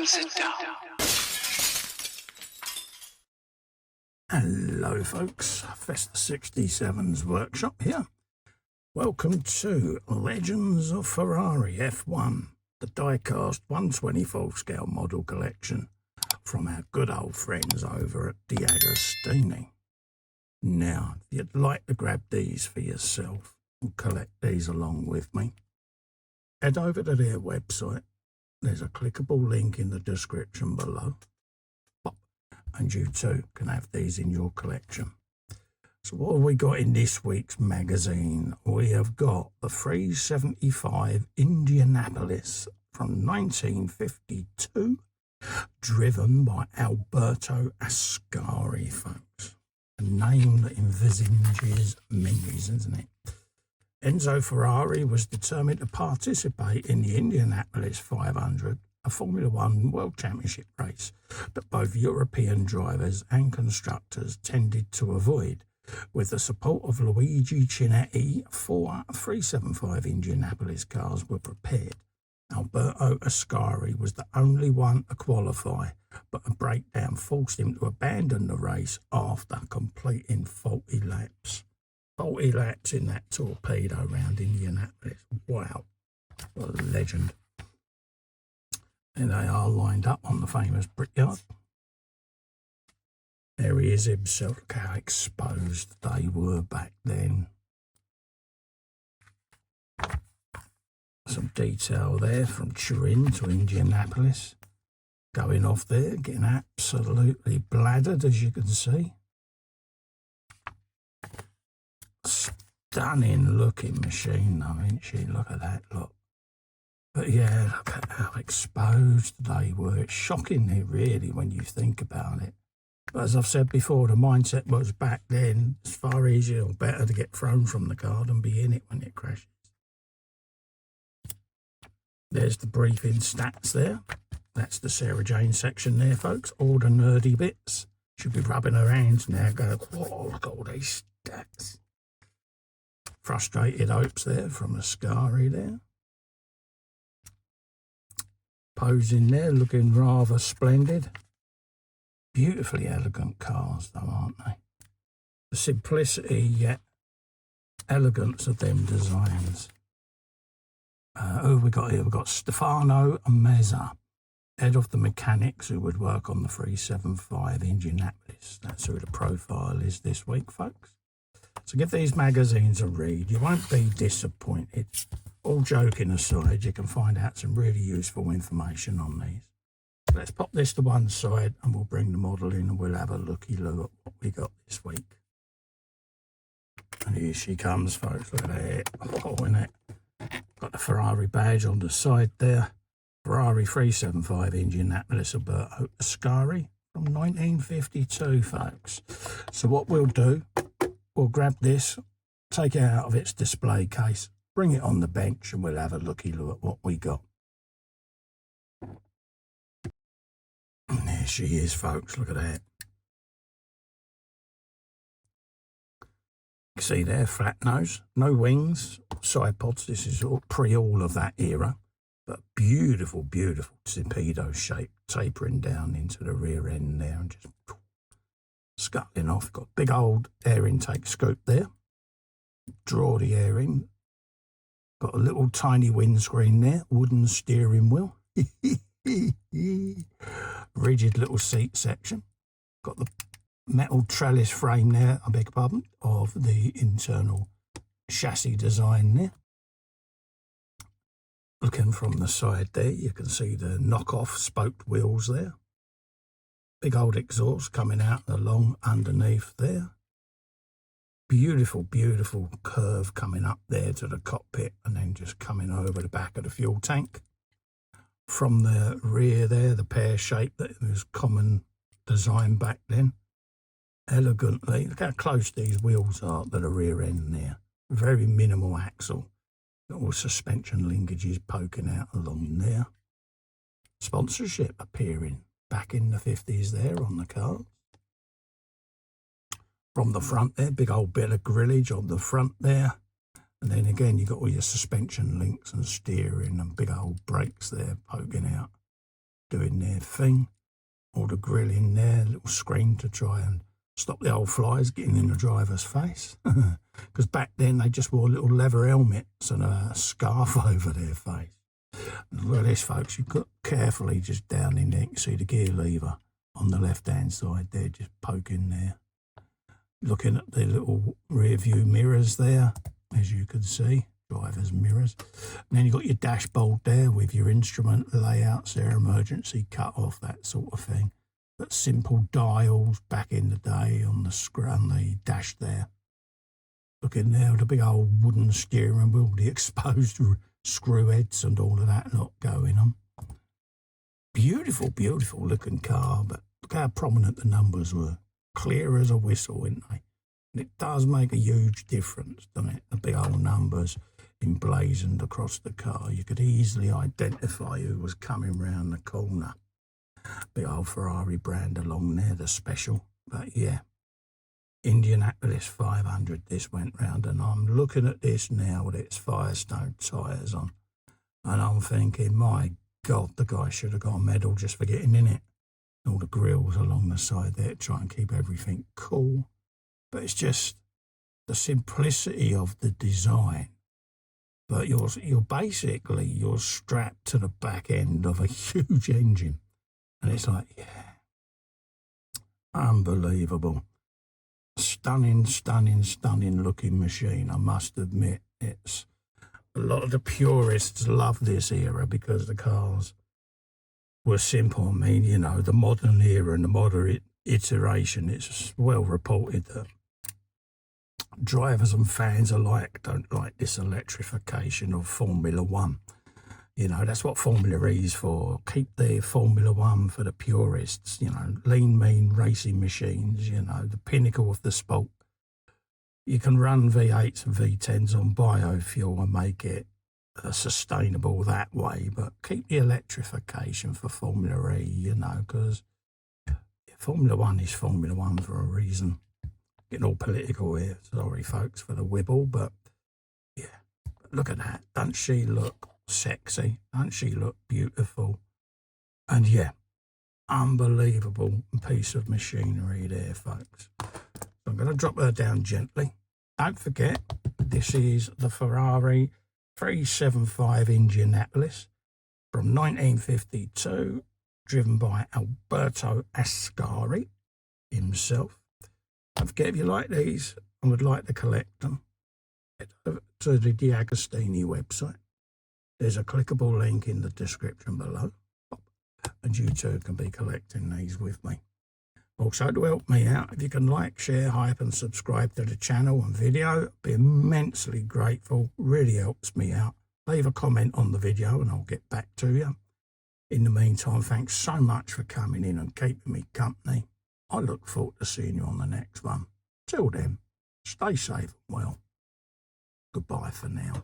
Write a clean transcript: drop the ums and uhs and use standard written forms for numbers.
sit down. Hello folks, Festa 67's workshop here. Welcome to Legends of Ferrari F1, the die-cast 124 scale model collection from our good old friends over at DeAgostini. Now, if you'd like to grab these for yourself and collect these along with me, head over to their website. There's a clickable link in the description below. And you too can have these in your collection. So what have we got in this week's magazine? We have got the 375 Indianapolis from 1952, driven by Alberto Ascari, folks. A name that envisages memories, isn't it? Enzo Ferrari was determined to participate in the Indianapolis 500, a Formula One World Championship race that both European drivers and constructors tended to avoid. With the support of Luigi Chinetti, 4 375 Indianapolis cars were prepared. Alberto Ascari was the only one to qualify, but a breakdown forced him to abandon the race after completing 40 laps. 40 laps in that torpedo round Indianapolis. Wow, what a legend. And they are lined up on the famous Brickyard. There he is himself. Look how exposed they were back then. Some detail there from Turin to Indianapolis. Going off there, getting absolutely bladdered, as you can see. Stunning looking machine though, isn't she? Look at that, look. But yeah, look at how exposed they were. It's shocking, really, when you think about it. But as I've said before, the mindset was back then, it's far easier or better to get thrown from the car than be in it when it crashes. There's the briefing stats there. That's the Sarah Jane section there, folks. All the nerdy bits. Should be rubbing her hands now, going, whoa, look at all these stats. Frustrated hopes there from Ascari there. Posing there, looking rather splendid. Beautifully elegant cars, though, aren't they? The simplicity yet elegance of them designs. Who have we got here? We've got Stefano Mezza, head of the mechanics who would work on the 375 Indianapolis. That's who the profile is this week, folks. So give these magazines a read. You won't be disappointed. All joking aside, you can find out some really useful information on these. Let's pop this to one side and we'll bring the model in and we'll have a looky-loo at what we got this week. And here she comes, folks. Look at that. Oh, isn't it? Got the Ferrari badge on the side there. Ferrari 375 Indianapolis, Alberto Ascari from 1952, folks. So what we'll do, we'll grab this, take it out of its display case, bring it on the bench and we'll have a looky-loo at what we got. And there she is, folks. Look at that. You see there, flat nose, no wings, side pods. This is all all of that era. But beautiful, beautiful torpedo shape, tapering down into the rear end there and just scuttling off. Got big old air intake scoop there. Draw the air in. Got a little tiny windscreen there, wooden steering wheel. Rigid little seat section. Got the metal trellis frame there, I beg your pardon, of the internal chassis design there. Looking from the side there, you can see the knockoff spoked wheels there. Big old exhaust coming out along underneath there. Beautiful, beautiful curve coming up there to the cockpit and then just coming over the back of the fuel tank. From the rear there, the pear shape that was common design back then. Elegantly, look how close these wheels are to the rear end there. Very minimal axle. All suspension linkages poking out along there. Sponsorship appearing back in the 50s there on the car. From the front there, big old bit of grillage on the front there. And then again, you've got all your suspension links and steering and big old brakes there poking out. doing their thing. All the grilling there, little screen to try and stop the old flies getting in the driver's face. Because back then they just wore little leather helmets and a scarf over their face. And look at this, folks. You look carefully just down in there. You can see the gear lever on the left-hand side there, just poking there. Looking at the little rear view mirrors there, as you can see, driver's mirrors. And then you've got your dashboard there with your instrument layouts there, emergency cut-off, that sort of thing. But simple dials back in the day on the dash there. Looking there with a big old wooden steering wheel, the exposed screw heads and all of that lot going on. Beautiful, beautiful looking car, but look how prominent the numbers were. Clear as a whistle, weren't they? And it does make a huge difference, doesn't it? The big old numbers emblazoned across the car. You could easily identify who was coming round the corner. Big old Ferrari brand along there, the special. But yeah, Indianapolis 500, this went round, and I'm looking at this now with its Firestone tyres on, and I'm thinking, my God, the guy should have got a medal just for getting in it. All the grills along the side there to try and keep everything cool. But it's just the simplicity of the design. But you're strapped to the back end of a huge engine. And it's like, yeah, unbelievable. Stunning, stunning, stunning looking machine. I must admit, it's a lot of the purists love this era because the cars were simple. I mean, you know, the modern era and the modern iteration, it's well reported that drivers and fans alike don't like this electrification of Formula One. You know, that's what Formula E is for. Keep the Formula One for the purists, you know, lean, mean racing machines, you know, the pinnacle of the sport. You can run V8s and V10s on biofuel and make it sustainable that way, but keep the electrification for Formula E, you know, because Formula One is Formula One for a reason. Getting all political here, sorry folks for the wibble, but yeah, but look at that. Don't she look sexy? Don't she look beautiful? And yeah, unbelievable piece of machinery there, folks. So I'm going to drop her down gently. Don't forget, this is the Ferrari 375 Indianapolis from 1952, driven by Alberto Ascari himself. Don't forget, if you like these and would like to collect them, head over to the DeAgostini website. There's a clickable link in the description below, and you too can be collecting these with me. Also, to help me out, if you can like, share, hype and subscribe to the channel and video, I'd be immensely grateful. Really helps me out. Leave a comment on the video and I'll get back to you. In the meantime, thanks so much for coming in and keeping me company. I look forward to seeing you on the next one. Till then, stay safe and well. Goodbye for now.